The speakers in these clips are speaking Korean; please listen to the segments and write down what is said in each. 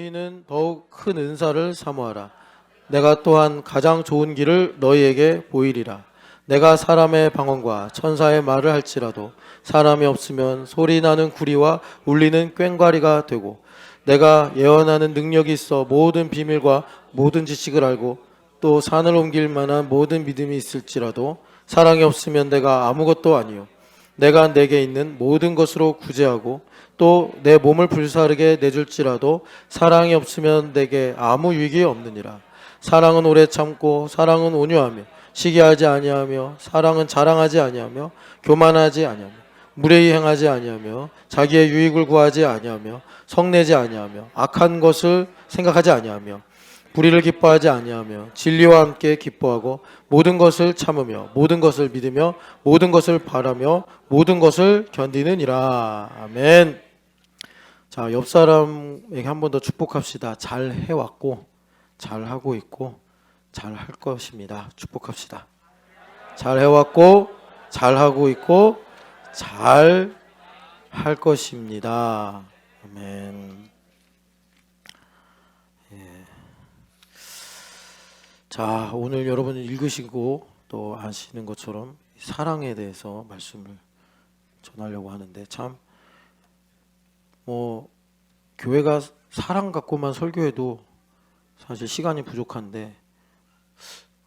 너희는 더욱 큰 은사를 사모하라. 내가 또한 가장 좋은 길을 너희에게 보이리라. 내가 사람의 방언과 천사의 말을 할지라도 사람이 없으면 소리나는 구리와 울리는 꽹과리가 되고, 내가 예언하는 능력이 있어 모든 비밀과 모든 지식을 알고 또 산을 옮길 만한 모든 믿음이 있을지라도 사랑이 없으면 내가 아무것도 아니요 내가 내게 있는 모든 것으로 구제하고 또 내 몸을 불사르게 내줄지라도 사랑이 없으면 내게 아무 유익이 없느니라. 사랑은 오래 참고 사랑은 온유하며 시기하지 아니하며 사랑은 자랑하지 아니하며 교만하지 아니하며 무례히 행하지 아니하며 자기의 유익을 구하지 아니하며 성내지 아니하며 악한 것을 생각하지 아니하며 불의를 기뻐하지 아니하며 진리와 함께 기뻐하고 모든 것을 참으며 모든 것을 믿으며 모든 것을 바라며 모든 것을 견디느니라. 아멘. 자, 옆 사람에게 한 번 더 축복합시다. 잘 해왔고 잘 하고 있고 잘 할 것입니다. 축복합시다. 잘 해왔고 잘 하고 있고 잘 할 것입니다. 아멘. 자, 오늘 여러분 읽으시고 또 아시는 것처럼 사랑에 대해서 말씀을 전하려고 하는데, 참 교회가 사랑 갖고만 설교해도 사실 시간이 부족한데,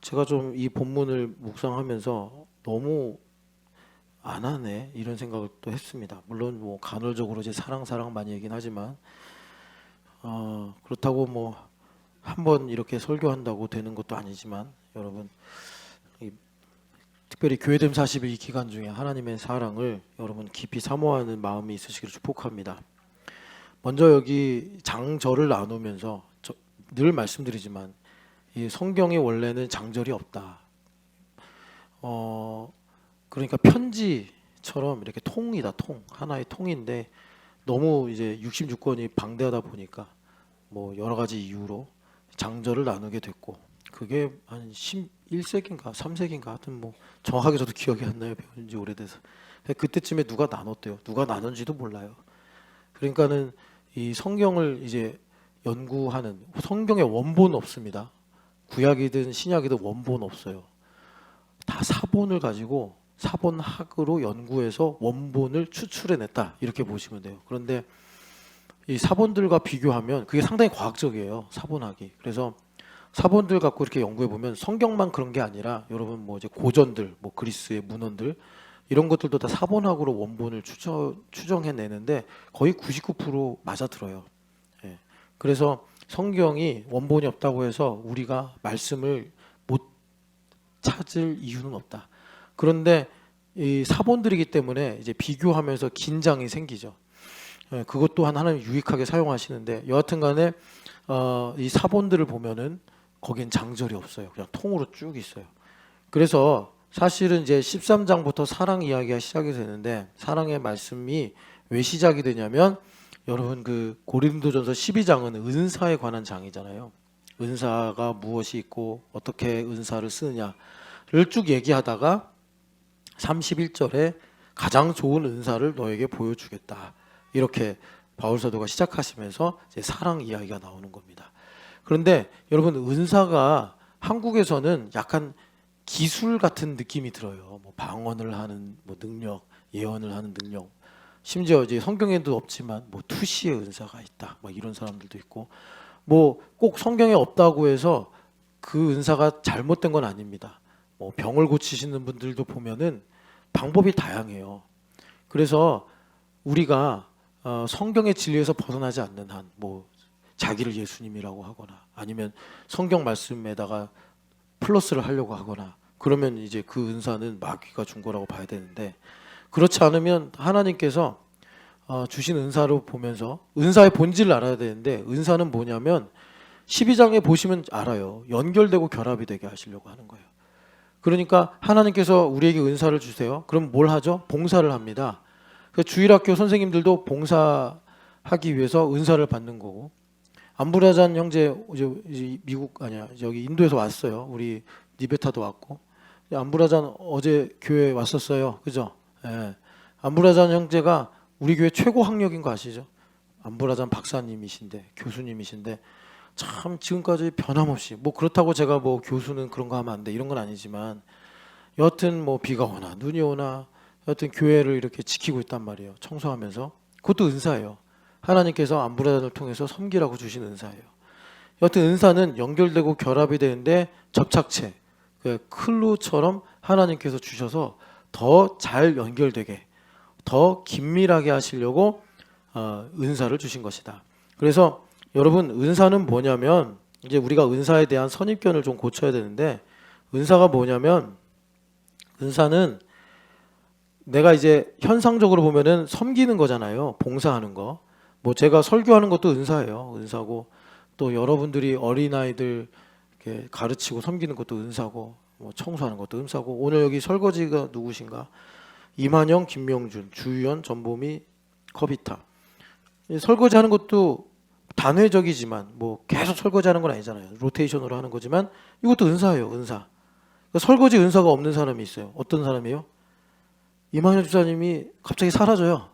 제가 좀 이 본문을 묵상하면서 너무 안 하네 이런 생각을 또 했습니다. 물론 간헐적으로 이제 사랑 많이 얘기는 하지만 그렇다고 한번 이렇게 설교한다고 되는 것도 아니지만, 여러분 특별히 교회됨 40일 이 기간 중에 하나님의 사랑을 여러분 깊이 사모하는 마음이 있으시기를 축복합니다. 먼저 여기 장절을 나누면서 늘 말씀드리지만 이 성경에 원래는 장절이 없다. 그러니까 편지처럼 이렇게 통이다, 하나의 통인데, 너무 이제 66권이 방대하다 보니까 여러 가지 이유로 장절을 나누게 됐고, 그게 한 11세기인가 3세기인가 하여튼 정확하게 저도 기억이 안 나요. 배운 지 오래돼서. 그때쯤에 누가 나눴대요. 누가 나눈지도 몰라요. 그러니까는 이 성경을 이제 연구하는, 성경의 원본 없습니다. 구약이든 신약이든 원본 없어요. 다 사본을 가지고 사본학으로 연구해서 원본을 추출해냈다 이렇게 보시면 돼요. 그런데 이 사본들과 비교하면 그게 상당히 과학적이에요, 사본학이. 그래서 사본들 갖고 이렇게 연구해 보면 성경만 그런 게 아니라 여러분 이제 고전들, 그리스의 문헌들 이런 것들도 다 사본학으로 원본을 추정해내는데 거의 99% 맞아들어요. 예. 그래서 성경이 원본이 없다고 해서 우리가 말씀을 못 찾을 이유는 없다. 그런데 이 사본들이기 때문에 이제 비교하면서 긴장이 생기죠. 그것 또한 하나님 유익하게 사용하시는데, 여하튼 간에 이 사본들을 보면은 거긴 장절이 없어요. 그냥 통으로 쭉 있어요. 그래서 사실은 이제 13장부터 사랑 이야기가 시작이 되는데, 사랑의 말씀이 왜 시작이 되냐면, 여러분 그 고린도전서 12장은 은사에 관한 장이잖아요. 은사가 무엇이 있고 어떻게 은사를 쓰느냐를 쭉 얘기하다가 31절에 가장 좋은 은사를 너에게 보여주겠다, 이렇게 바울 사도가 시작하시면서 이제 사랑 이야기가 나오는 겁니다. 그런데 여러분, 은사가 한국에서는 약간 기술 같은 느낌이 들어요. 방언을 하는 능력, 예언을 하는 능력, 심지어 이제 성경에도 없지만 투시의 은사가 있다, 이런 사람들도 있고, 꼭 성경에 없다고 해서 그 은사가 잘못된 건 아닙니다. 병을 고치시는 분들도 보면은 방법이 다양해요. 그래서 우리가 성경의 진리에서 벗어나지 않는 한, 자기를 예수님이라고 하거나 아니면 성경 말씀에다가 플러스를 하려고 하거나 그러면 이제 그 은사는 마귀가 준 거라고 봐야 되는데, 그렇지 않으면 하나님께서 주신 은사로 보면서 은사의 본질을 알아야 되는데, 은사는 뭐냐면 12장에 보시면 알아요. 연결되고 결합이 되게 하시려고 하는 거예요. 그러니까 하나님께서 우리에게 은사를 주세요. 그럼 뭘 하죠? 봉사를 합니다. 주일학교 선생님들도 봉사하기 위해서 은사를 받는 거고, 안부라잔 형제 미국 여기 인도에서 왔어요. 우리 니베타도 왔고, 안부라잔 어제 교회 왔었어요. 그죠? 예. 안부라잔 형제가 우리 교회 최고 학력인 거 아시죠? 안부라잔 박사님이신데 교수님이신데 참 지금까지 변함없이 뭐 그렇다고 제가 뭐 교수는 그런 거 하면 안 돼 이런 건 아니지만 여하튼 뭐 비가 오나 눈이 오나 여하튼 교회를 이렇게 지키고 있단 말이에요. 청소하면서. 그것도 은사예요. 하나님께서 안부라잔을 통해서 섬기라고 주신 은사예요. 여하튼 은사는 연결되고 결합이 되는데 접착체, 클루처럼 하나님께서 주셔서 더 잘 연결되게 더 긴밀하게 하시려고 은사를 주신 것이다. 그래서 여러분 은사는 뭐냐면 이제 우리가 은사에 대한 선입견을 좀 고쳐야 되는데 은사가 뭐냐면 은사는 내가 이제 현상적으로 보면은 섬기는 거잖아요. 봉사하는 거. 뭐 제가 설교하는 것도 은사예요. 은사고 또 여러분들이 어린아이들 이렇게 가르치고 섬기는 것도 은사고 뭐 청소하는 것도 은사고 오늘 여기 설거지가 누구신가? 이만영, 김명준, 주유연, 전보미, 커비타. 설거지하는 것도 단회적이지만 뭐 계속 설거지하는 건 아니잖아요. 로테이션으로 하는 거지만 이것도 은사예요. 은사. 그러니까 설거지 은사가 없는 사람이 있어요. 어떤 사람이에요? 이만영 집사님이 갑자기 사라져요.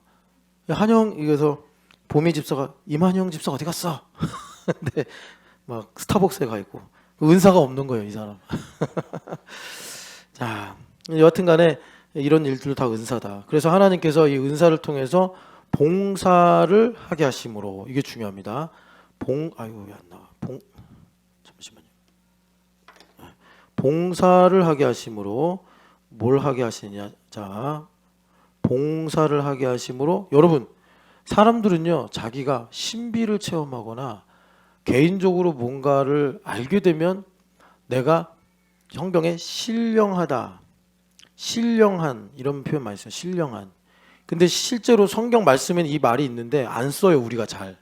한영 이래서 보미 집사가 이만영 집사 어디 갔어? 근데 막 스타벅스에 가 있고 은사가 없는 거예요, 이 사람. 자, 여하튼간에 이런 일들도 다 은사다. 그래서 하나님께서 이 은사를 통해서 봉사를 하게 하심으로 이게 중요합니다. 아이고 왜 안 나와? 잠시만요. 봉사를 하게 하심으로 뭘 하게 하시냐? 자, 봉사를 하게 하심으로 여러분 사람들은요 자기가 신비를 체험하거나 개인적으로 뭔가를 알게 되면 내가 성경에 신령하다, 신령한 이런 표현 많이 써요. 신령한. 근데 실제로 성경 말씀에는 이 말이 있는데 안 써요 우리가 잘.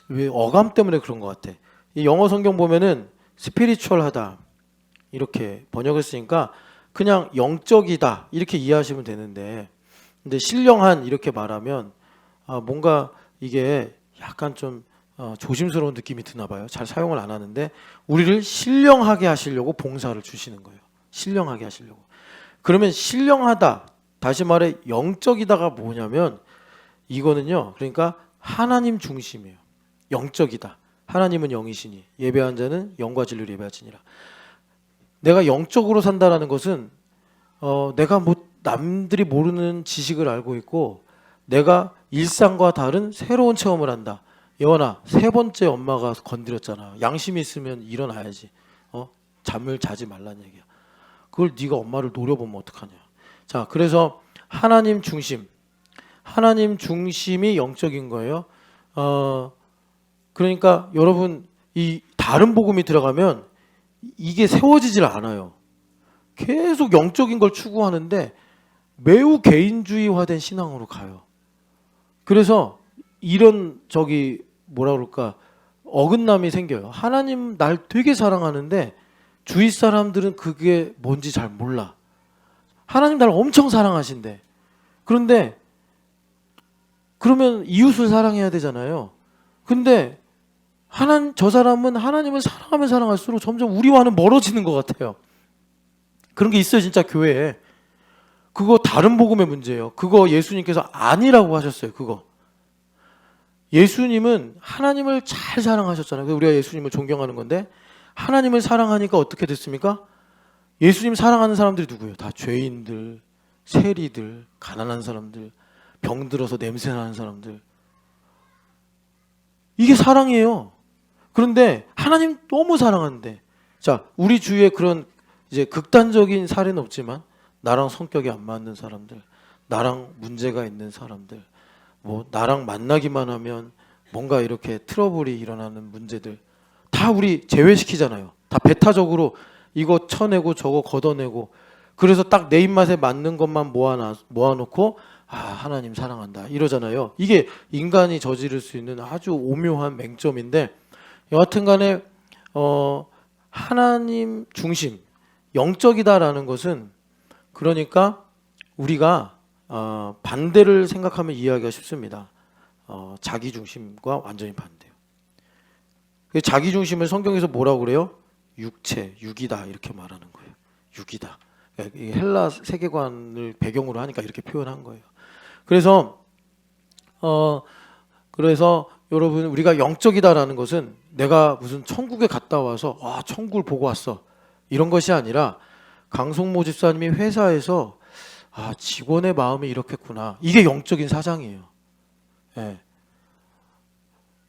왜 어감 때문에 그런 것 같아. 이 영어 성경 보면은 스피리추얼하다 이렇게 번역했으니까 그냥 영적이다 이렇게 이해하시면 되는데 근데 신령한 이렇게 말하면 뭔가 이게 약간 좀 조심스러운 느낌이 드나 봐요. 잘 사용을 안 하는데 우리를 신령하게 하시려고 봉사를 주시는 거예요. 신령하게 하시려고. 그러면 신령하다 다시 말해 영적이다가 뭐냐면 이거는요 그러니까 하나님 중심이에요. 영적이다. 하나님은 영이시니 예배한 자는 영과 진리로 예배하지니라. 내가 영적으로 산다라는 것은 내가 뭐 남들이 모르는 지식을 알고 있고 내가 일상과 다른 새로운 체험을 한다. 예원아, 세 번째 엄마가 건드렸잖아. 양심이 있으면 일어나야지. 잠을 자지 말라는 얘기야. 그걸 네가 엄마를 노려보면 어떡하냐. 자, 그래서 하나님 중심, 하나님 중심이 영적인 거예요. 그러니까 여러분 이 다른 복음이 들어가면 이게 세워지질 않아요. 계속 영적인 걸 추구하는데 매우 개인주의화된 신앙으로 가요. 그래서 이런 뭐라 그럴까 어긋남이 생겨요. 하나님 날 되게 사랑하는데 주위 사람들은 그게 뭔지 잘 몰라. 하나님 날 엄청 사랑하신대. 그런데 그러면 이웃을 사랑해야 되잖아요. 근데 저 사람은 하나님을 사랑하면 사랑할수록 점점 우리와는 멀어지는 것 같아요. 그런 게 있어요, 진짜 교회에. 그거 다른 복음의 문제예요. 그거 예수님께서 아니라고 하셨어요. 그거. 예수님은 하나님을 잘 사랑하셨잖아요. 그래서 우리가 예수님을 존경하는 건데 하나님을 사랑하니까 어떻게 됐습니까? 예수님 사랑하는 사람들이 누구예요? 다 죄인들, 세리들, 가난한 사람들, 병들어서 냄새나는 사람들. 이게 사랑이에요. 그런데 하나님 너무 사랑하는데 자, 우리 주위에 그런 이제 극단적인 사례는 없지만 나랑 성격이 안 맞는 사람들, 나랑 문제가 있는 사람들, 뭐 나랑 만나기만 하면 뭔가 이렇게 트러블이 일어나는 문제들 다 우리 제외시키잖아요. 다 배타적으로 이거 쳐내고 저거 걷어내고 그래서 딱 내 입맛에 맞는 것만 모아놓고 하나님 사랑한다 이러잖아요. 이게 인간이 저지를 수 있는 아주 오묘한 맹점인데 여하튼 간에 하나님 중심 영적이다라는 것은 그러니까 우리가 반대를 생각하면 이해하기가 쉽습니다. 자기 중심과 완전히 반대요. 자기 중심을 성경에서 뭐라고 그래요? 육체, 육이다 이렇게 말하는 거예요. 육이다. 헬라 세계관을 배경으로 하니까 이렇게 표현한 거예요. 그래서 그래서 여러분 우리가 영적이다라는 것은 내가 무슨 천국에 갔다 와서 와 천국을 보고 왔어 이런 것이 아니라 강성모 집사님이 회사에서 아 직원의 마음이 이렇겠구나 이게 영적인 사장이에요. 예.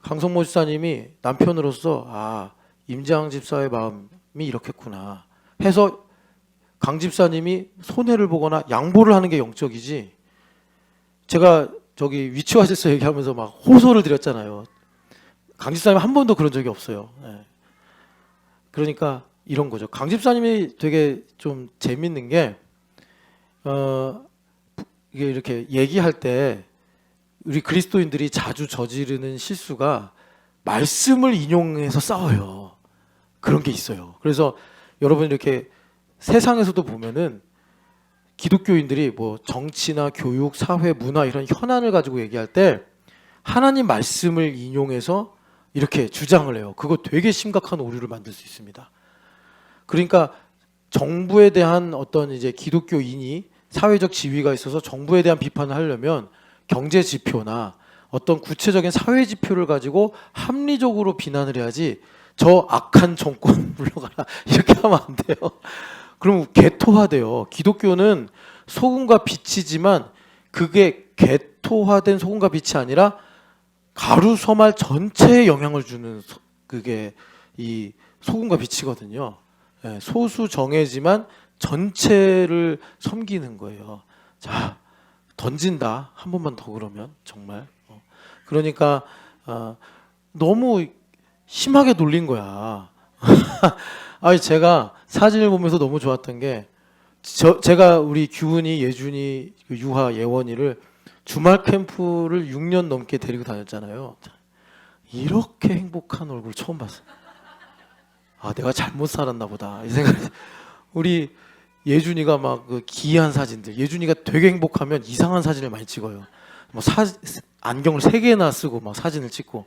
강성모 집사님이 남편으로서 아 임장 집사의 마음이 이렇겠구나 해서 강 집사님이 손해를 보거나 양보를 하는 게 영적이지. 제가 저기 위치와 질서 얘기하면서 막 호소를 드렸잖아요. 강 집사님 한 번도 그런 적이 없어요. 예. 그러니까 이런 거죠. 강 집사님이 되게 좀 재밌는 게 이게 이렇게 얘기할 때 우리 그리스도인들이 자주 저지르는 실수가 말씀을 인용해서 싸워요. 그런 게 있어요. 그래서 여러분 이렇게 세상에서도 보면은 기독교인들이 뭐 정치나 교육, 사회, 문화 이런 현안을 가지고 얘기할 때 하나님 말씀을 인용해서 이렇게 주장을 해요. 그거 되게 심각한 오류를 만들 수 있습니다. 그러니까 정부에 대한 어떤 이제 기독교인이 사회적 지위가 있어서 정부에 대한 비판을 하려면 경제 지표나 어떤 구체적인 사회 지표를 가지고 합리적으로 비난을 해야지 저 악한 정권 물러가라 이렇게 하면 안 돼요. 그럼 개토화돼요. 기독교는 소금과 빛이지만 그게 개토화된 소금과 빛이 아니라 가루 서말 전체에 영향을 주는 그게 이 소금과 빛이거든요. 예, 소수 정예지만 전체를 섬기는 거예요. 자, 던진다. 한 번만 더 그러면 정말. 그러니까 너무 심하게 놀린 거야. 아니 제가 사진을 보면서 너무 좋았던 게 제가 우리 규은이, 예준이, 유하, 예원이를 주말 캠프를 6년 넘게 데리고 다녔잖아요. 이렇게 행복한 얼굴 처음 봤어요. 아 내가 잘못 살았나 보다 이 생각이. 우리 예준이가 막 그 기이한 사진들, 예준이가 되게 행복하면 이상한 사진을 많이 찍어요. 뭐 안경을 3개나 쓰고 막 사진을 찍고,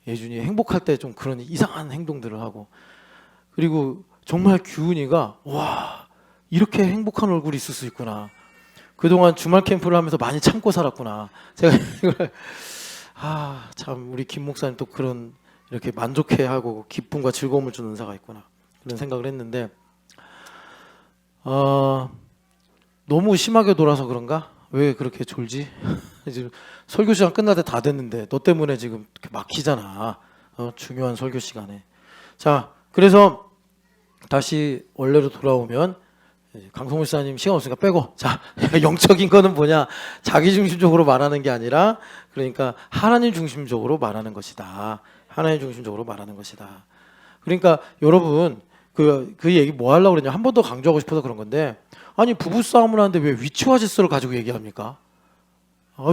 예준이 행복할 때 좀 그런 이상한 행동들을 하고, 그리고 정말 규은이가 와 이렇게 행복한 얼굴이 있을 수 있구나. 그동안 주말 캠프를 하면서 많이 참고 살았구나. 제가 이걸 참 우리 김 목사님 또 그런 이렇게 만족해하고 기쁨과 즐거움을 주는 은사가 있구나 그런 생각을 했는데 너무 심하게 돌아서 그런가? 왜 그렇게 졸지? 지금 설교 시간 끝날 때 다 됐는데 너 때문에 지금 이렇게 막히잖아. 중요한 설교 시간에. 자, 그래서 다시 원래로 돌아오면 강성호 목사님 시간 없으니까 빼고, 자 영적인 거는 뭐냐? 자기 중심적으로 말하는 게 아니라 그러니까 하나님 중심적으로 말하는 것이다. 하나님 중심적으로 말하는 것이다. 그러니까 여러분 그 얘기 뭐 하려고 그러냐? 한 번 더 강조하고 싶어서 그런 건데, 아니 부부 싸움을 하는데 왜 위치와 질서를 가지고 얘기합니까?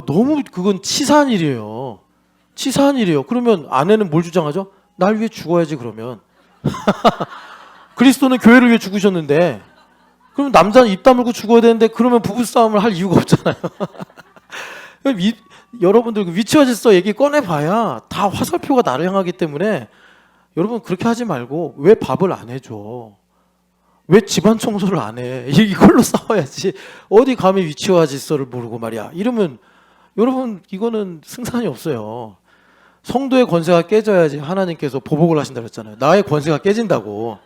너무 그건 치사한 일이에요. 치사한 일이에요. 그러면 아내는 뭘 주장하죠? 날 위해 죽어야지 그러면. 그리스도는 교회를 위해 죽으셨는데, 그럼 남자는 입 다물고 죽어야 되는데 그러면 부부 싸움을 할 이유가 없잖아요. 여러분들 그 위치와 질서 얘기 꺼내봐야 다 화살표가 나를 향하기 때문에 여러분 그렇게 하지 말고, 왜 밥을 안 해줘? 왜 집안 청소를 안 해? 이걸로 싸워야지. 어디 감히 위치와 질서를 모르고 말이야. 이러면 여러분 이거는 승산이 없어요. 성도의 권세가 깨져야지 하나님께서 보복을 하신다고 했잖아요. 나의 권세가 깨진다고.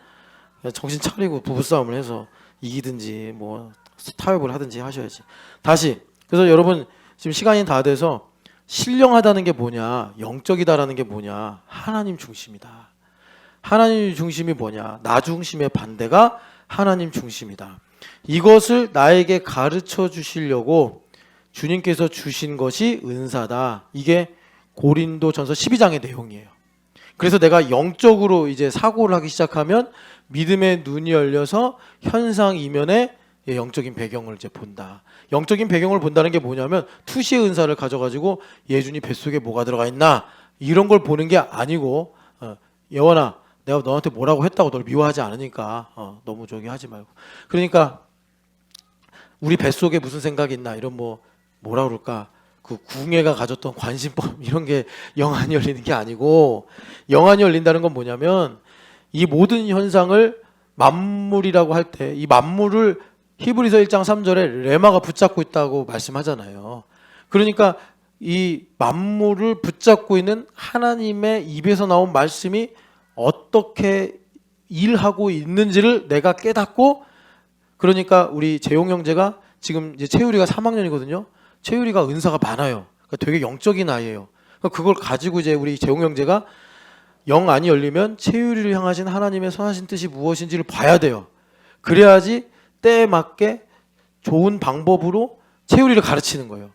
정신 차리고 부부싸움을 해서 이기든지 뭐 타협을 하든지 하셔야지. 다시, 그래서 여러분 지금 시간이 다 돼서 신령하다는 게 뭐냐, 영적이다라는 게 뭐냐, 하나님 중심이다. 하나님 중심이 뭐냐, 나 중심의 반대가 하나님 중심이다. 이것을 나에게 가르쳐 주시려고 주님께서 주신 것이 은사다. 이게 고린도전서 12장의 내용이에요. 그래서 내가 영적으로 이제 사고를 하기 시작하면 믿음의 눈이 열려서 현상 이면의 영적인 배경을 이제 본다. 영적인 배경을 본다는 게 뭐냐면 투시의 은사를 가져가지고 예준이 뱃속에 뭐가 들어가 있나 이런 걸 보는 게 아니고, 예원아 내가 너한테 뭐라고 했다고 널 미워하지 않으니까 너무 저기 하지 말고, 그러니까 우리 뱃속에 무슨 생각이 있나 이런 뭐라 그럴까, 그 궁예가 가졌던 관심법 이런 게 영안이 열리는 게 아니고, 영안이 열린다는 건 뭐냐면 이 모든 현상을 만물이라고 할 때 이 만물을 히브리서 1장 3절에 레마가 붙잡고 있다고 말씀하잖아요. 그러니까 이 만물을 붙잡고 있는 하나님의 입에서 나온 말씀이 어떻게 일하고 있는지를 내가 깨닫고, 그러니까 우리 재용 형제가 지금 이제 채율이가 3학년이거든요. 채율이가 은사가 많아요. 그러니까 되게 영적인 아이예요. 그러니까 그걸 가지고 이제 우리 재용 형제가 영 안이 열리면 채율이를 향하신 하나님의 선하신 뜻이 무엇인지를 봐야 돼요. 그래야지 때에 맞게 좋은 방법으로 채율이를 가르치는 거예요.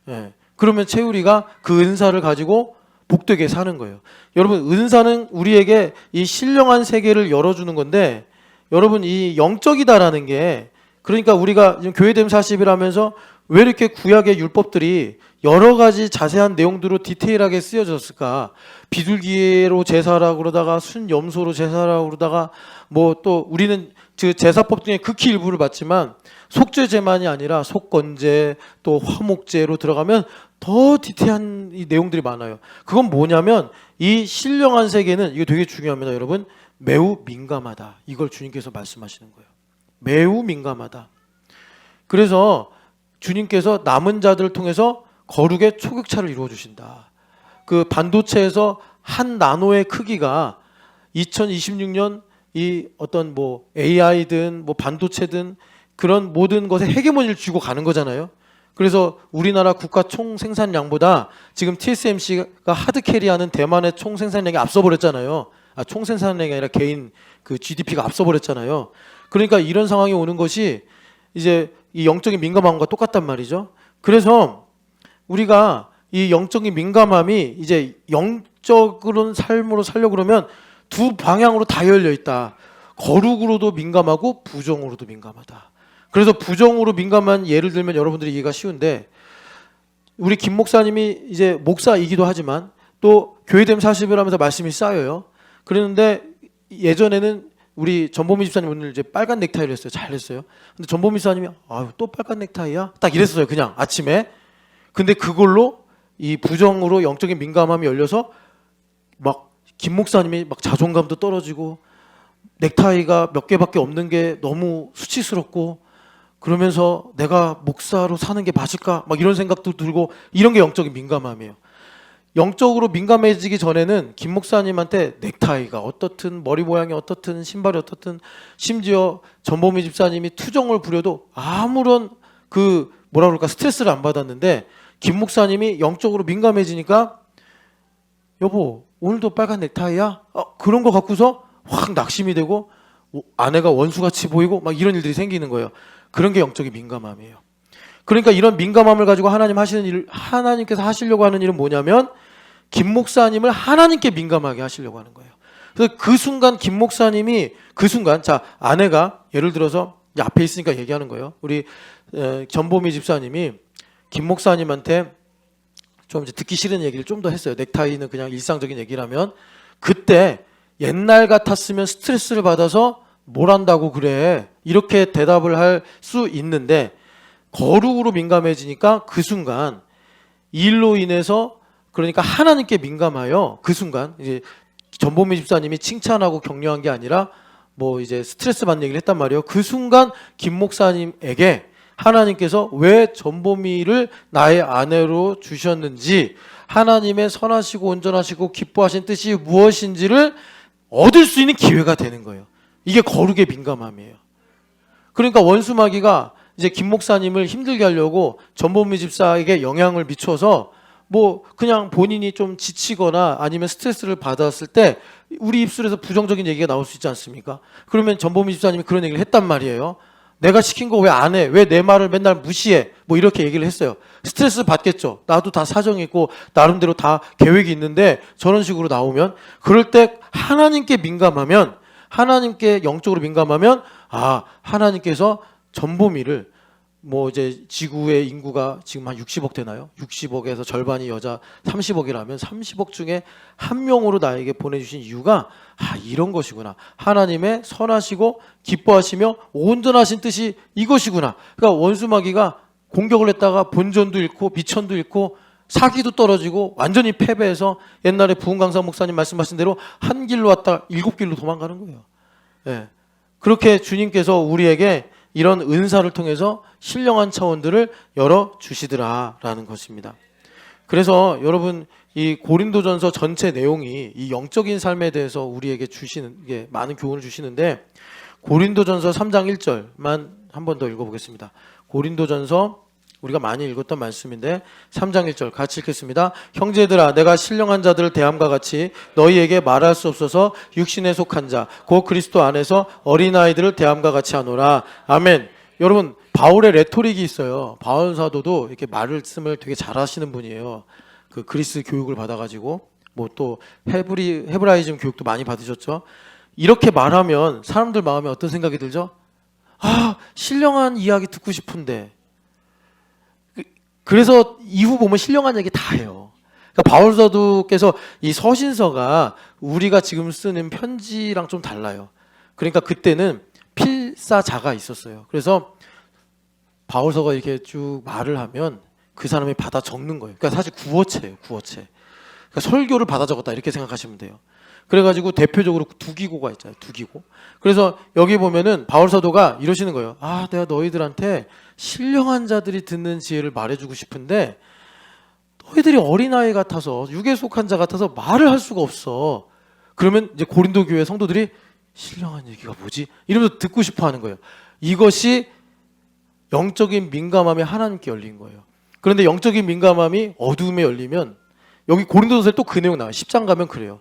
예. 그러면 채율이가 그 은사를 가지고 복되게 사는 거예요. 여러분, 은사는 우리에게 이 신령한 세계를 열어주는 건데, 여러분, 이 영적이다라는 게, 그러니까 우리가 지금 교회됨 40이라면서 왜 이렇게 구약의 율법들이 여러 가지 자세한 내용들로 디테일하게 쓰여졌을까? 비둘기로 제사라고 그러다가 순염소로 제사라고 그러다가 뭐 또 우리는 그 제사법 중에 극히 일부를 봤지만 속죄제만이 아니라 속건제 또 화목제로 들어가면 더 디테일한 이 내용들이 많아요. 그건 뭐냐면 이 신령한 세계는, 이거 되게 중요합니다, 여러분. 매우 민감하다. 이걸 주님께서 말씀하시는 거예요. 매우 민감하다. 그래서 주님께서 남은 자들을 통해서 거룩의 초격차를 이루어 주신다. 그 반도체에서 한 나노의 크기가 2026년 이 어떤 뭐 AI든 뭐 반도체든 그런 모든 것에 헤게모니를 쥐고 가는 거잖아요. 그래서 우리나라 국가 총 생산량보다 지금 TSMC가 하드 캐리하는 대만의 총 생산량이 앞서 버렸잖아요. 총 생산량이 아니라 개인 그 GDP가 앞서 버렸잖아요. 그러니까 이런 상황이 오는 것이 이제 이 영적인 민감함과 똑같단 말이죠. 그래서 우리가 이 영적인 민감함이 이제 영적으로는 삶으로 살려고 그러면 두 방향으로 다 열려 있다. 거룩으로도 민감하고 부정으로도 민감하다. 그래서 부정으로 민감한 예를 들면 여러분들이 이해가 쉬운데, 우리 김 목사님이 이제 목사이기도 하지만 또 교회됨 40을 하면서 말씀이 쌓여요. 그랬는데 예전에는 우리 전보미 집사님 오늘 이제 빨간 넥타이를 했어요. 잘했어요. 근데 전보미 집사님이 아유 또 빨간 넥타이야? 딱 이랬어요. 그냥 아침에. 근데 그걸로 이 부정으로 영적인 민감함이 열려서 막 김 목사님이 막 자존감도 떨어지고 넥타이가 몇 개밖에 없는 게 너무 수치스럽고 그러면서 내가 목사로 사는 게 맞을까? 막 이런 생각도 들고, 이런 게 영적인 민감함이에요. 영적으로 민감해지기 전에는 김 목사님한테 넥타이가 어떻든 머리 모양이 어떻든 신발이 어떻든 심지어 전보미 집사님이 투정을 부려도 아무런 그 뭐라 그럴까 스트레스를 안 받았는데, 김 목사님이 영적으로 민감해지니까 여보 오늘도 빨간 넥타이야? 그런 거 갖고서 확 낙심이 되고 아내가 원수같이 보이고 막 이런 일들이 생기는 거예요. 그런 게 영적인 민감함이에요. 그러니까 이런 민감함을 가지고 하나님 하시는 일, 하나님께서 하시려고 하는 일은 뭐냐면 김 목사님을 하나님께 민감하게 하시려고 하는 거예요. 그래서 그 순간 김 목사님이 그 순간, 자 아내가 예를 들어서 앞에 있으니까 얘기하는 거예요. 우리 전보미 집사님이 김 목사님한테 좀 이제 듣기 싫은 얘기를 좀 더 했어요. 넥타이는 그냥 일상적인 얘기라면, 그때 옛날 같았으면 스트레스를 받아서 뭘 한다고 그래 이렇게 대답을 할 수 있는데, 거룩으로 민감해지니까 그 순간 일로 인해서, 그러니까 하나님께 민감하여 그 순간 이제 전보미 집사님이 칭찬하고 격려한 게 아니라 뭐 이제 스트레스 받는 얘기를 했단 말이에요. 그 순간 김 목사님에게 하나님께서 왜 전보미를 나의 아내로 주셨는지, 하나님의 선하시고 온전하시고 기뻐하신 뜻이 무엇인지를 얻을 수 있는 기회가 되는 거예요. 이게 거룩의 민감함이에요. 그러니까 원수마귀가 이제 김 목사님을 힘들게 하려고 전보미 집사에게 영향을 미쳐서 뭐 그냥 본인이 좀 지치거나 아니면 스트레스를 받았을 때 우리 입술에서 부정적인 얘기가 나올 수 있지 않습니까? 그러면 전보미 집사님이 그런 얘기를 했단 말이에요. 내가 시킨 거 왜 안 해? 왜 내 말을 맨날 무시해? 뭐 이렇게 얘기를 했어요. 스트레스 받겠죠. 나도 다 사정이 있고 나름대로 다 계획이 있는데 저런 식으로 나오면, 그럴 때 하나님께 민감하면, 하나님께 영적으로 민감하면, 하나님께서 전보미를 뭐 이제 지구의 인구가 지금 한 60억 되나요? 60억에서 절반이 여자 30억이라면 30억 중에 한 명으로 나에게 보내주신 이유가 이런 것이구나. 하나님의 선하시고 기뻐하시며 온전하신 뜻이 이것이구나. 그러니까 원수마귀가 공격을 했다가 본전도 잃고 미천도 잃고 사기도 떨어지고 완전히 패배해서 옛날에 부흥강사 목사님 말씀하신 대로 한 길로 왔다 7길로 도망가는 거예요. 예. 그렇게 주님께서 우리에게 이런 은사를 통해서 신령한 차원들을 열어주시더라라는 것입니다. 그래서 여러분 이 고린도전서 전체 내용이 이 영적인 삶에 대해서 우리에게 주시는 게 많은 교훈을 주시는데 고린도전서 3장 1절만 한 번 더 읽어보겠습니다. 고린도전서 우리가 많이 읽었던 말씀인데 3장 1절 같이 읽겠습니다. 형제들아 내가 신령한 자들을 대함과 같이 너희에게 말할 수 없어서 육신에 속한 자 곧 그리스도 안에서 어린아이들을 대함과 같이 하노라. 아멘. 여러분 바울의 레토릭이 있어요. 바울 사도도 이렇게 말씀을 되게 잘하시는 분이에요. 그 그리스 교육을 받아가지고 뭐 또 헤브라이즘 교육도 많이 받으셨죠. 이렇게 말하면 사람들 마음에 어떤 생각이 들죠? 아, 신령한 이야기 듣고 싶은데. 그래서 이후 보면 신령한 얘기 다 해요. 그러니까 바울 사도께서 이 서신서가 우리가 지금 쓰는 편지랑 좀 달라요. 그러니까 그때는 필사자가 있었어요. 그래서 바울서가 이렇게 쭉 말을 하면 그 사람이 받아 적는 거예요. 그러니까 사실 구어체예요, 구어체. 그러니까 설교를 받아 적었다 이렇게 생각하시면 돼요. 그래가지고 대표적으로 두기고가 있잖아요, 두기고. 그래서 여기 보면은 바울 사도가 이러시는 거예요. 아, 내가 너희들한테 신령한 자들이 듣는 지혜를 말해주고 싶은데 너희들이 어린아이 같아서 육에 속한 자 같아서 말을 할 수가 없어. 그러면 이제 고린도 교회 성도들이 신령한 얘기가 뭐지? 이러면서 듣고 싶어 하는 거예요. 이것이 영적인 민감함이 하나님께 열린 거예요. 그런데 영적인 민감함이 어두움에 열리면 여기 고린도전서에 또 그 내용 나와요. 10장 가면 그래요.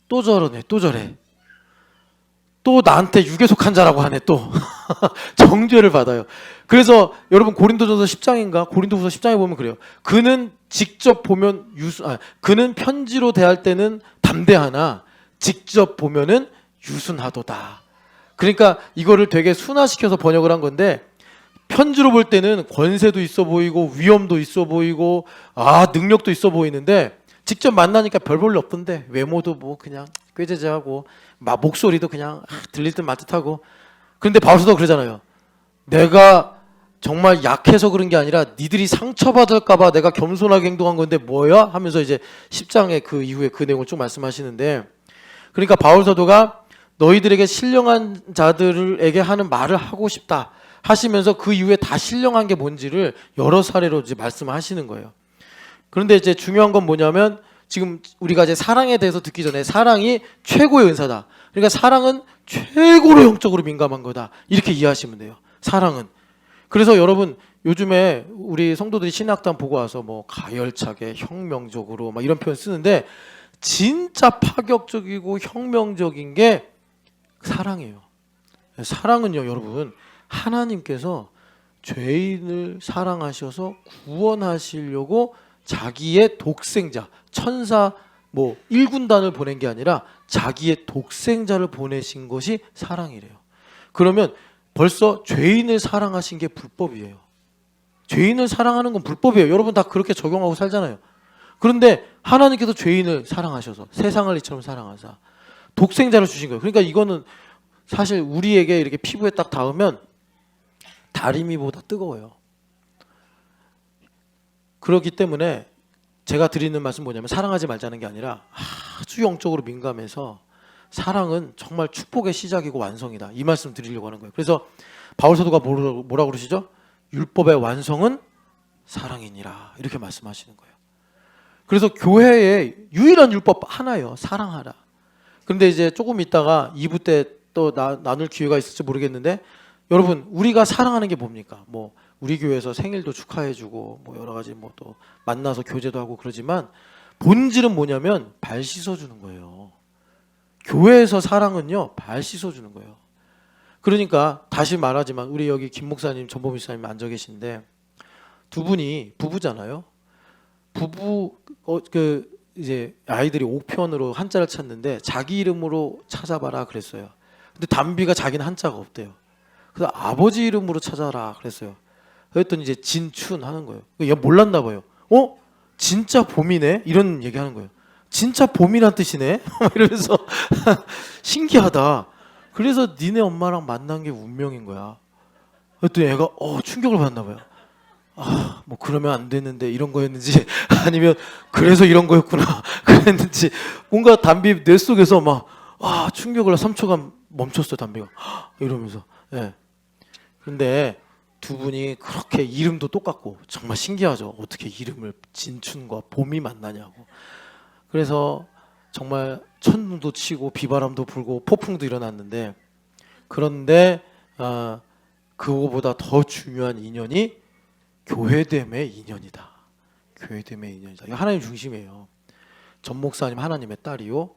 또 저러네, 또 저래. 또 나한테 육에 속한 자라고 하네, 또. 정죄를 받아요. 그래서 여러분 고린도전서 10장인가? 고린도후서 10장에 보면 그래요. 그는 직접 보면 그는 편지로 대할 때는 담대하나 직접 보면은 유순하도다. 그러니까 이거를 되게 순화시켜서 번역을 한 건데 편지로 볼 때는 권세도 있어 보이고 위엄도 있어 보이고 능력도 있어 보이는데 직접 만나니까 별 볼 일 없던데 외모도 뭐 그냥 꾀죄죄하고 막 목소리도 그냥 들릴 듯 말 듯하고. 그런데 바울서도 그러잖아요. 내가 정말 약해서 그런 게 아니라 니들이 상처받을까 봐 내가 겸손하게 행동한 건데 뭐야? 하면서 이제 10장의 그 이후에 그 내용을 쭉 말씀하시는데 그러니까 바울서도가 너희들에게 신령한 자들에게 하는 말을 하고 싶다 하시면서 그 이후에 다 신령한 게 뭔지를 여러 사례로 이제 말씀하시는 거예요. 그런데 이제 중요한 건 뭐냐면 지금 우리가 이제 사랑에 대해서 듣기 전에 사랑이 최고의 은사다. 그러니까 사랑은 최고로 영적으로 민감한 거다. 이렇게 이해하시면 돼요. 사랑은. 그래서 여러분 요즘에 우리 성도들이 신학당 보고 와서 뭐 가열차게 혁명적으로 막 이런 표현 쓰는데 진짜 파격적이고 혁명적인 게 사랑이에요. 사랑은요, 여러분 하나님께서 죄인을 사랑하셔서 구원하시려고 자기의 독생자, 천사 뭐 1군단을 보낸 게 아니라 자기의 독생자를 보내신 것이 사랑이래요. 그러면 벌써 죄인을 사랑하신 게 불법이에요. 죄인을 사랑하는 건 불법이에요. 여러분 다 그렇게 적용하고 살잖아요. 그런데 하나님께서 죄인을 사랑하셔서 세상을 이처럼 사랑하사 독생자를 주신 거예요. 그러니까 이거는 사실 우리에게 이렇게 피부에 딱 닿으면 다리미보다 뜨거워요. 그렇기 때문에 제가 드리는 말씀 뭐냐면 사랑하지 말자는 게 아니라 아주 영적으로 민감해서 사랑은 정말 축복의 시작이고 완성이다. 이 말씀 드리려고 하는 거예요. 그래서 바울사도가 뭐라 그러시죠? 율법의 완성은 사랑이니라. 이렇게 말씀하시는 거예요. 그래서 교회의 유일한 율법 하나예요. 사랑하라. 그런데 이제 조금 있다가 2부 때 또 나눌 기회가 있을지 모르겠는데 여러분 우리가 사랑하는 게 뭡니까? 뭐 우리 교회에서 생일도 축하해주고 뭐 여러 가지 뭐 또 만나서 교제도 하고 그러지만 본질은 뭐냐면 발 씻어주는 거예요. 교회에서 사랑은요 발 씻어주는 거예요. 그러니까 다시 말하지만 우리 여기 김 목사님, 전보 목사님 앉아 계신데 두 분이 부부잖아요. 부부 이제 아이들이 5편으로 한자를 찾는데 자기 이름으로 찾아봐라 그랬어요. 근데 담비가 자기는 한자가 없대요. 그래서 아버지 이름으로 찾아라 그랬어요. 그랬더니 이제 진춘 하는 거예요. 얘 몰랐나 봐요. 진짜 봄이네? 이런 얘기 하는 거예요. 진짜 봄이란 뜻이네? 이러면서 신기하다. 그래서 니네 엄마랑 만난 게 운명인 거야. 그랬더니 애가 충격을 받았나 봐요. 뭐 그러면 안 됐는데 이런 거였는지 아니면 그래서 이런 거였구나 그랬는지 뭔가 담비 뇌 속에서 막 충격을 3초간 멈췄어 담비가 이러면서. 예. 근데 두 분이 그렇게 이름도 똑같고 정말 신기하죠. 어떻게 이름을 진춘과 봄이 만나냐고. 그래서 정말 천둥도 치고 비바람도 불고 폭풍도 일어났는데, 그런데 그거보다 더 중요한 인연이 교회됨의 인연이다. 교회됨의 인연이다. 이거 하나님 중심이에요. 전 목사님 하나님의 딸이요,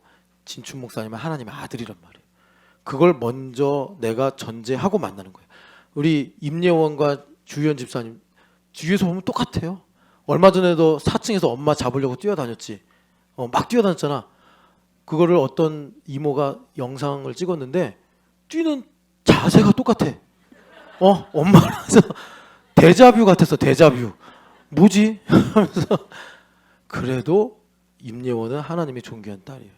진춘 목사님은 하나님의 아들이란 말이에요. 그걸 먼저 내가 전제하고 만나는 거예요. 우리 임예원과 주희연 집사님 뒤에서 보면 똑같아요. 얼마 전에도 4층에서 엄마 잡으려고 뛰어다녔지. 막 뛰어다녔잖아. 그거를 어떤 이모가 영상을 찍었는데 뛰는 자세가 똑같아. 엄마라서 데자뷰 같았어. 데자뷰. 뭐지? 하면서. 그래도 임예원은 하나님의 존귀한 딸이에요.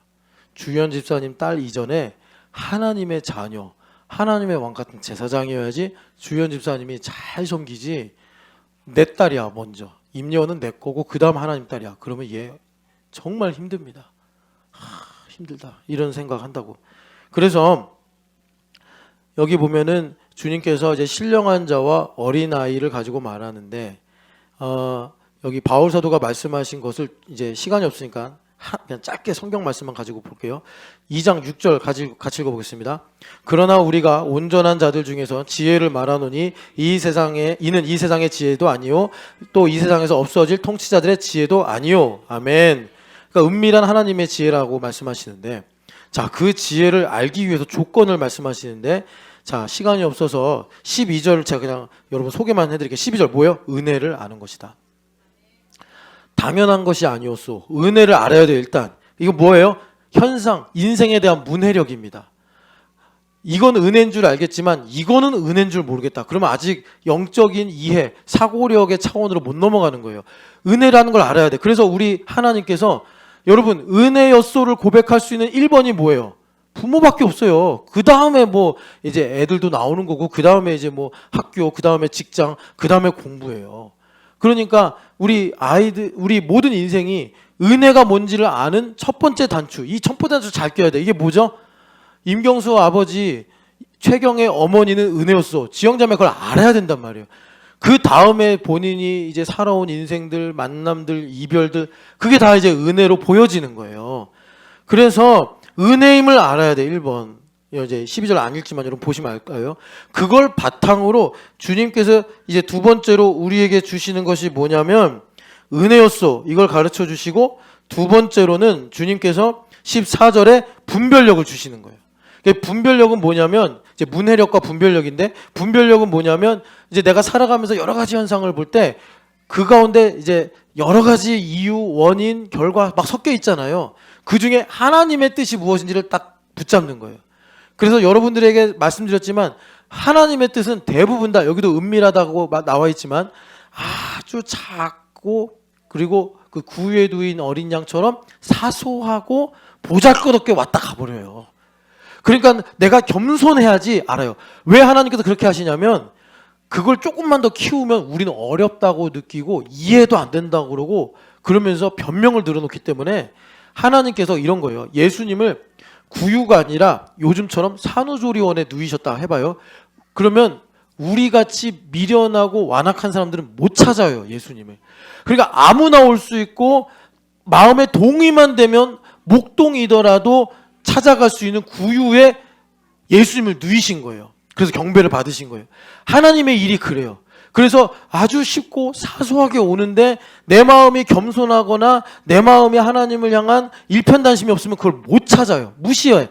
주희연 집사님 딸 이전에 하나님의 자녀, 하나님의 왕 같은 제사장이어야지 주희연 집사님이 잘 섬기지. 내 딸이야 먼저. 임예원은 내 거고 그 다음 하나님 딸이야. 그러면 얘 정말 힘듭니다. 힘들다 이런 생각한다고. 그래서 여기 보면은 주님께서 이제 신령한 자와 어린 아이를 가지고 말하는데, 여기 바울 사도가 말씀하신 것을 이제 시간이 없으니까 그냥 짧게 성경 말씀만 가지고 볼게요. 2장 6절 같이 읽어보겠습니다. 그러나 우리가 온전한 자들 중에서 지혜를 말하노니 이는 이 세상의 지혜도 아니요 또 이 세상에서 없어질 통치자들의 지혜도 아니요. 아멘. 그러니까 은밀한 하나님의 지혜라고 말씀하시는데, 자, 그 지혜를 알기 위해서 조건을 말씀하시는데, 자, 시간이 없어서 12절 제가 그냥 여러분 소개만 해드릴게요. 12절 뭐예요? 은혜를 아는 것이다. 당연한 것이 아니었소. 은혜를 알아야 돼요. 일단 이거 뭐예요? 현상, 인생에 대한 문해력입니다. 이건 은혜인 줄 알겠지만 이거는 은혜인 줄 모르겠다. 그러면 아직 영적인 이해, 사고력의 차원으로 못 넘어가는 거예요. 은혜라는 걸 알아야 돼. 그래서 우리 하나님께서 여러분 은혜였소를 고백할 수 있는 1번이 뭐예요? 부모밖에 없어요. 그 다음에 뭐 이제 애들도 나오는 거고, 그 다음에 이제 뭐 학교, 그 다음에 직장, 그 다음에 공부예요. 그러니까 우리 아이들, 우리 모든 인생이 은혜가 뭔지를 아는 첫 번째 단추, 이 첫 번째 단추 잘 껴야 돼. 이게 뭐죠? 임경수 아버지, 최경의 어머니는 은혜였어. 지영자매 그걸 알아야 된단 말이에요. 그 다음에 본인이 이제 살아온 인생들, 만남들, 이별들, 그게 다 이제 은혜로 보여지는 거예요. 그래서 은혜임을 알아야 돼. 1번. 이제 12절 안 읽지만 여러분 보시면 알까요? 그걸 바탕으로 주님께서 이제 두 번째로 우리에게 주시는 것이 뭐냐면 은혜였소. 이걸 가르쳐 주시고, 두 번째로는 주님께서 14절에 분별력을 주시는 거예요. 분별력은 뭐냐면 이제 문해력과 분별력인데, 분별력은 뭐냐면 이제 내가 살아가면서 여러 가지 현상을 볼 때 그 가운데 이제 여러 가지 이유, 원인, 결과 막 섞여 있잖아요. 그 중에 하나님의 뜻이 무엇인지를 딱 붙잡는 거예요. 그래서 여러분들에게 말씀드렸지만 하나님의 뜻은 대부분 다 여기도 은밀하다고 나와 있지만 아주 작고, 그리고 그 구유에 두인 어린 양처럼 사소하고 보잘것없게 왔다 가버려요. 그러니까 내가 겸손해야지 알아요. 왜 하나님께서 그렇게 하시냐면 그걸 조금만 더 키우면 우리는 어렵다고 느끼고 이해도 안 된다고 그러고 그러면서 변명을 늘어놓기 때문에 하나님께서 이런 거예요. 예수님을 구유가 아니라 요즘처럼 산후조리원에 누이셨다 해봐요. 그러면 우리같이 미련하고 완악한 사람들은 못 찾아요, 예수님을. 그러니까 아무나 올 수 있고 마음에 동의만 되면 목동이더라도 찾아갈 수 있는 구유에 예수님을 누이신 거예요. 그래서 경배를 받으신 거예요. 하나님의 일이 그래요. 그래서 아주 쉽고 사소하게 오는데 내 마음이 겸손하거나 내 마음이 하나님을 향한 일편단심이 없으면 그걸 못 찾아요. 무시해요.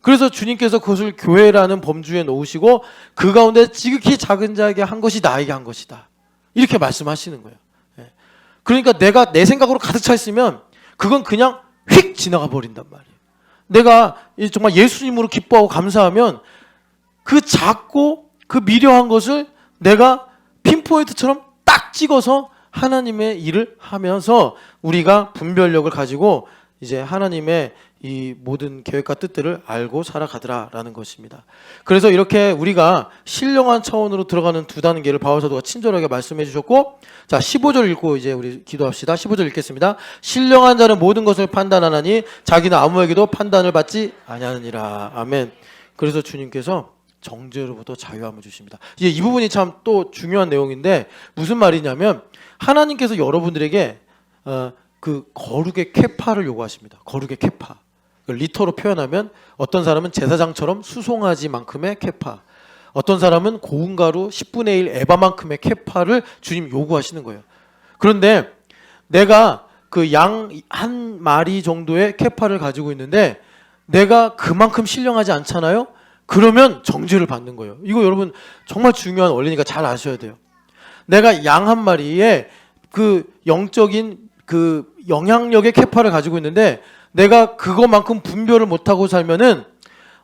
그래서 주님께서 그것을 교회라는 범주에 놓으시고 그 가운데 지극히 작은 자에게 한 것이 나에게 한 것이다. 이렇게 말씀하시는 거예요. 그러니까 내가 내 생각으로 가득 차 있으면 그건 그냥 휙 지나가 버린단 말이에요. 내가 정말 예수님으로 기뻐하고 감사하면 그 작고 그 미려한 것을 내가 핀포인트처럼 딱 찍어서 하나님의 일을 하면서 우리가 분별력을 가지고 이제 하나님의 이 모든 계획과 뜻들을 알고 살아가더라라는 것입니다. 그래서 이렇게 우리가 신령한 차원으로 들어가는 두 단계를 바울 사도가 친절하게 말씀해 주셨고, 자 15절 읽고 이제 우리 기도합시다. 15절 읽겠습니다. 신령한 자는 모든 것을 판단하나니 자기는 아무에게도 판단을 받지 아니하느니라. 아멘. 그래서 주님께서 정죄로부터 자유함을 주십니다. 이제 이 부분이 참 또 중요한 내용인데 무슨 말이냐면 하나님께서 여러분들에게 그 거룩의 케파를 요구하십니다. 거룩의 케파. 리터로 표현하면 어떤 사람은 제사장처럼 수송아지만큼의 케파, 어떤 사람은 고운 가루 10분의 1 에바만큼의 케파를 주님 요구하시는 거예요. 그런데 내가 그 양 한 마리 정도의 케파를 가지고 있는데 내가 그만큼 신령하지 않잖아요? 그러면 정죄를 받는 거예요. 이거 여러분 정말 중요한 원리니까 잘 아셔야 돼요. 내가 양 한 마리에 그 영적인 그 영향력의 케파를 가지고 있는데 내가 그거만큼 분별을 못하고 살면은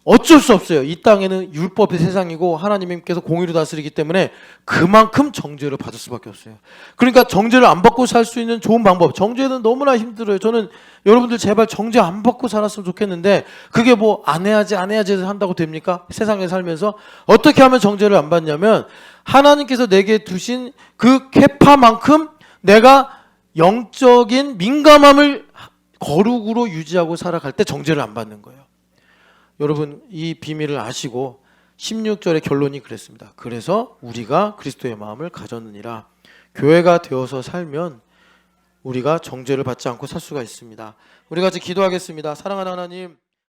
어쩔 수 없어요. 이 땅에는 율법의 세상이고 하나님께서 공의로 다스리기 때문에 그만큼 정죄를 받을 수밖에 없어요. 그러니까 정죄를 안 받고 살 수 있는 좋은 방법. 정죄는 너무나 힘들어요. 저는 여러분들 제발 정죄 안 받고 살았으면 좋겠는데 그게 뭐 안 해야지 한다고 됩니까? 세상에 살면서 어떻게 하면 정죄를 안 받냐면 하나님께서 내게 두신 그 케파만큼 내가 영적인 민감함을 거룩으로 유지하고 살아갈 때 정죄를 안 받는 거예요. 여러분 이 비밀을 아시고 16절의 결론이 그랬습니다. 그래서 우리가 그리스도의 마음을 가졌느니라. 교회가 되어서 살면 우리가 정죄를 받지 않고 살 수가 있습니다. 우리 같이 기도하겠습니다. 사랑하는 하나님,